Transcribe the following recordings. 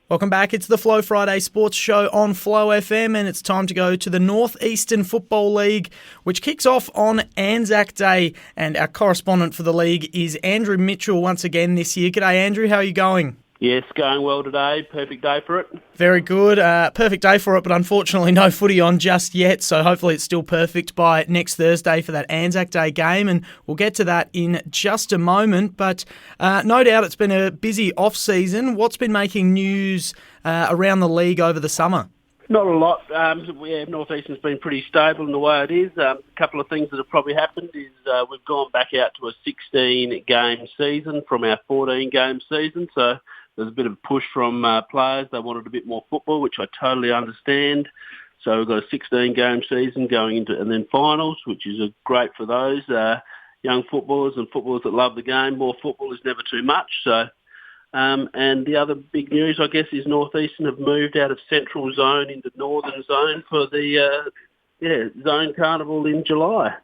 Welcome back. It's the Flow Friday Sports Show on Flow FM, and it's time to go to the North Eastern Football League, which kicks off on ANZAC Day. And our correspondent for the league is Andrew Mitchell once again this year. G'day, Andrew. How are you going? Yes, going well today. Perfect day for it. Very good. Perfect day for it, but unfortunately no footy on just yet, so hopefully it's still perfect by next Thursday for that ANZAC Day game, and we'll get to that in just a moment. But no doubt it's been a busy off-season. What's been making news around the league over the summer? Not a lot. North Eastern's been pretty stable in the way it is. A couple of things that have probably happened is we've gone back out to a 16-game season from our 14-game season, so there's a bit of a push from players. They wanted a bit more football, which I totally understand. So we've got a 16-game season going into, and then finals, which is great for those young footballers and footballers that love the game. More football is never too much. So, and the other big news, I guess, is North Eastern have moved out of Central Zone into Northern Zone for the Zone Carnival in July.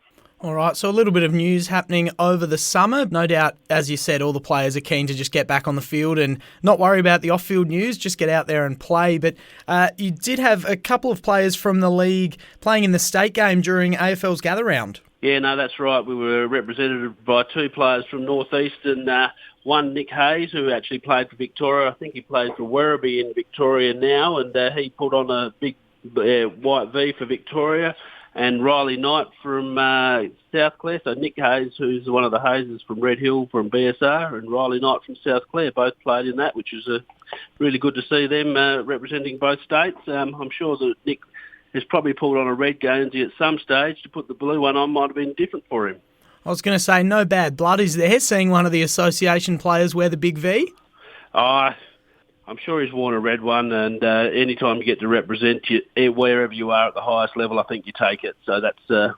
All right, so a little bit of news happening over the summer. No doubt, as you said, all the players are keen to just get back on the field and not worry about the off-field news, just get out there and play. But you did have a couple of players from the league playing in the state game during AFL's Gather Round. Yeah, no, that's right. We were represented by two players from North Eastern. One, Nick Hayes, who actually played for Victoria. I think he plays for Werribee in Victoria now, and he put on a big white V for Victoria. And Riley Knight from South Clare. So Nick Hayes, who's one of the Hayeses from Red Hill from BSR, and Riley Knight from South Clare, both played in that, which was really good to see them representing both states. I'm sure that Nick has probably pulled on a red Guernsey at some stage. To put the blue one on might have been different for him. I was going to say, no bad blood is there, seeing one of the association players wear the big V? I'm sure he's worn a red one, and any time you get to represent wherever you are at the highest level, I think you take it. So that's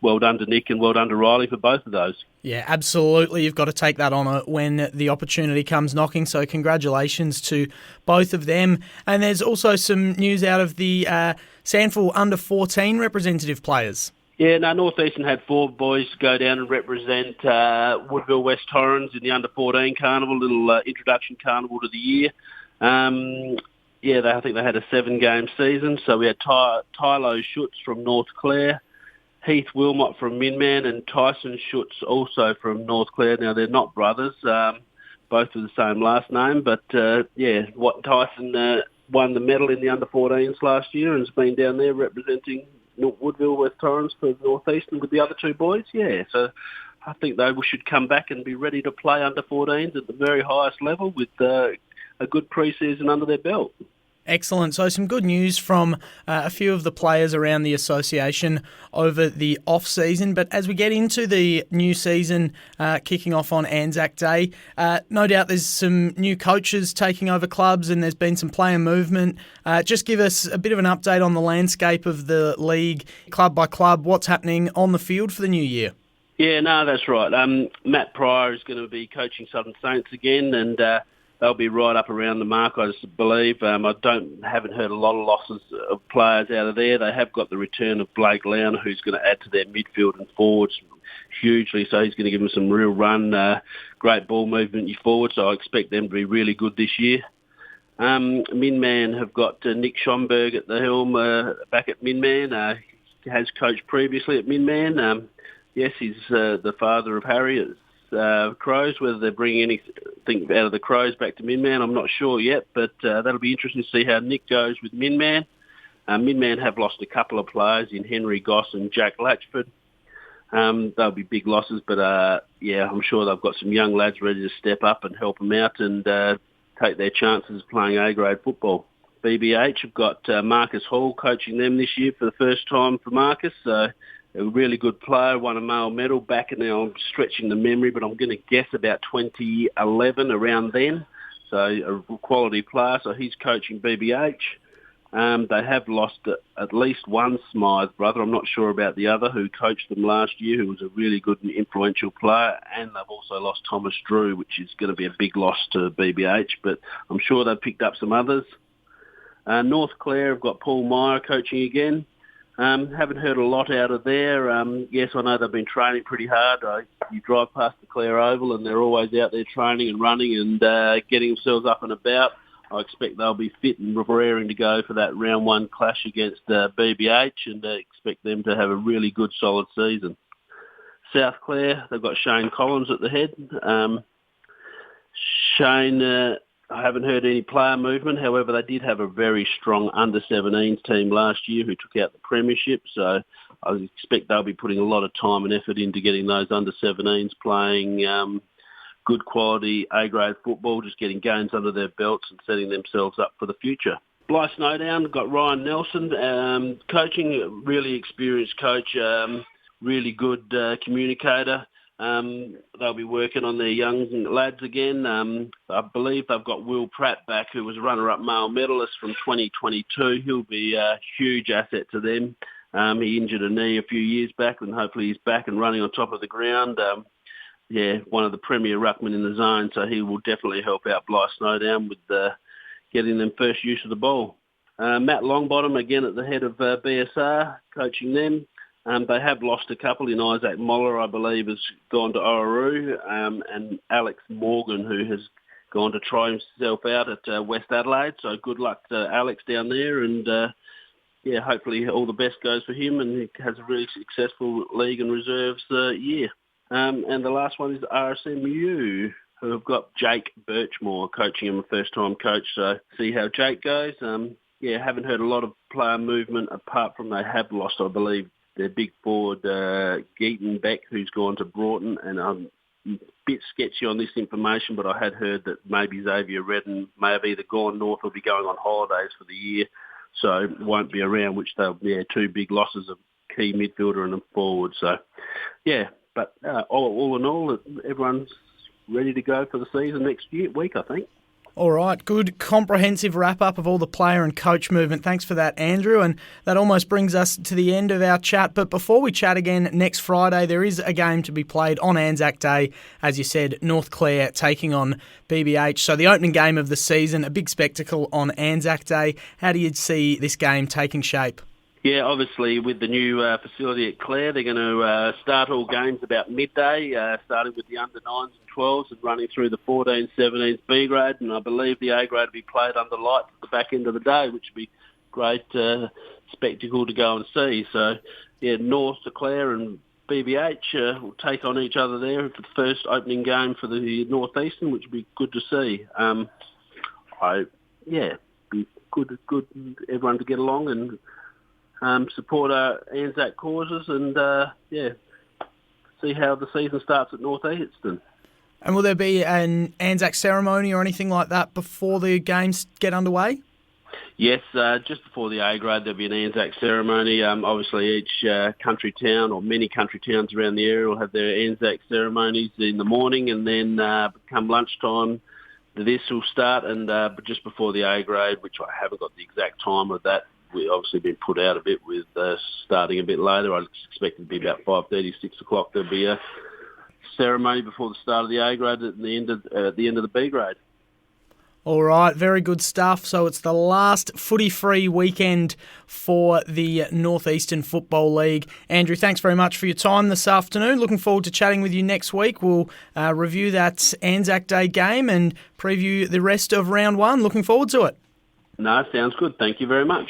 well done to Nick and well done to Riley for both of those. Yeah, absolutely. You've got to take that honour when the opportunity comes knocking. So congratulations to both of them. And there's also some news out of the Sandford under-14 representative players. Yeah, no, North Eastern had four boys go down and represent Woodville West Torrens in the under-14 carnival, little introduction carnival to the year. I think they had a 7-game season. So we had Tylo Schutz from North Clare, Heath Wilmot from Minman, and Tyson Schutz also from North Clare. Now, they're not brothers, both with the same last name, but Tyson won the medal in the under-14s last year and has been down there representing Woodville West Torrens for North Eastern with the other two boys. Yeah, so I think they should come back and be ready to play under-14s at the very highest level with a good pre-season under their belt. Excellent. So some good news from a few of the players around the association over the off-season. But as we get into the new season kicking off on ANZAC Day, no doubt there's some new coaches taking over clubs and there's been some player movement. Just give us a bit of an update on the landscape of the league, club by club, what's happening on the field for the new year. Yeah, no, that's right. Matt Pryor is going to be coaching Southern Saints again, and they'll be right up around the mark, I believe. I haven't heard a lot of losses of players out of there. They have got the return of Blake Lown, who's going to add to their midfield and forwards hugely. So he's going to give them some real run, great ball movement forward. So I expect them to be really good this year. Minman have got Nick Schomburg at the helm back at Minman. He has coached previously at Minman. Yes, he's the father of Harriet. Crows, whether they're bringing anything out of the Crows back to Minman, I'm not sure yet, but that'll be interesting to see how Nick goes with Minman. Minman have lost a couple of players in Henry Goss and Jack Latchford. They'll be big losses, but I'm sure they've got some young lads ready to step up and help them out and take their chances of playing A-grade football. BBH have got Marcus Hall coaching them this year for the first time for Marcus, so a really good player, won a male medal back, and now I'm stretching the memory, but I'm going to guess about 2011, around then. So a quality player, so he's coaching BBH. They have lost at least one Smythe brother. I'm not sure about the other, who coached them last year, who was a really good and influential player. And they've also lost Thomas Drew, which is going to be a big loss to BBH, but I'm sure they've picked up some others. North Clare have got Paul Meyer coaching again. Haven't heard a lot out of there. Yes, I know they've been training pretty hard. You drive past the Clare Oval and they're always out there training and running and getting themselves up and about. I expect they'll be fit and raring to go for that round one clash against BBH, and expect them to have a really good, solid season. South Clare, they've got Shane Collins at the head. Shane, I haven't heard any player movement. However, they did have a very strong under-17s team last year who took out the premiership, so I expect they'll be putting a lot of time and effort into getting those under-17s playing good quality A-grade football, just getting games under their belts and setting themselves up for the future. Blythe Snowdown, got Ryan Nelson coaching, really experienced coach, really good communicator. They'll be working on their young lads again. I believe they've got Will Pratt back, who was a runner-up male medalist from 2022. He'll be a huge asset to them. He injured a knee a few years back, and hopefully he's back and running on top of the ground. One of the premier ruckmen in the zone, so he will definitely help out Blythe Snowdown with getting them first use of the ball. Matt Longbottom, again at the head of BSR, coaching them. They have lost a couple in Isaac Moller, I believe, has gone to Orroroo, and Alex Morgan, who has gone to try himself out at West Adelaide. So good luck to Alex down there, and hopefully all the best goes for him, and he has a really successful league and reserves year. And the last one is RSMU, who have got Jake Birchmore coaching him, a first-time coach. So see how Jake goes. Haven't heard a lot of player movement apart from they have lost, I believe, their big forward, Geaton Beck, who's gone to Broughton. And I'm a bit sketchy on this information, but I had heard that maybe Xavier Redden may have either gone north or be going on holidays for the year, so won't be around, which they'll be two big losses of key midfielder and a forward. So, but all in all, everyone's ready to go for the season next week, I think. All right, good comprehensive wrap-up of all the player and coach movement. Thanks for that, Andrew. And that almost brings us to the end of our chat. But before we chat again next Friday, there is a game to be played on ANZAC Day. As you said, North Clare taking on BBH. So the opening game of the season, a big spectacle on ANZAC Day. How do you see this game taking shape? Yeah, obviously with the new facility at Clare, they're going to start all games about midday, starting with the under-9s and 12s and running through the 14s, 17s B grade, and I believe the A grade will be played under lights at the back end of the day, which would be great spectacle to go and see. So, North to Clare and BBH will take on each other there for the first opening game for the Northeastern, which would be good to see. Be good everyone to get along and support our ANZAC causes and, see how the season starts at Northeastern. And will there be an ANZAC ceremony or anything like that before the games get underway? Yes, just before the A grade there'll be an ANZAC ceremony. Obviously each country town or many country towns around the area will have their ANZAC ceremonies in the morning, and then come lunchtime this will start, and just before the A grade, which I haven't got the exact time of that, we've obviously been put out a bit with starting a bit later. I expect it to be about 5:30, 6 o'clock. There'll be a ceremony before the start of the A grade at the end of the B grade. All right, very good stuff. So it's the last footy-free weekend for the Northeastern Football League. Andrew, thanks very much for your time this afternoon. Looking forward to chatting with you next week. We'll review that ANZAC Day game and preview the rest of round one. Looking forward to it. No, sounds good. Thank you very much.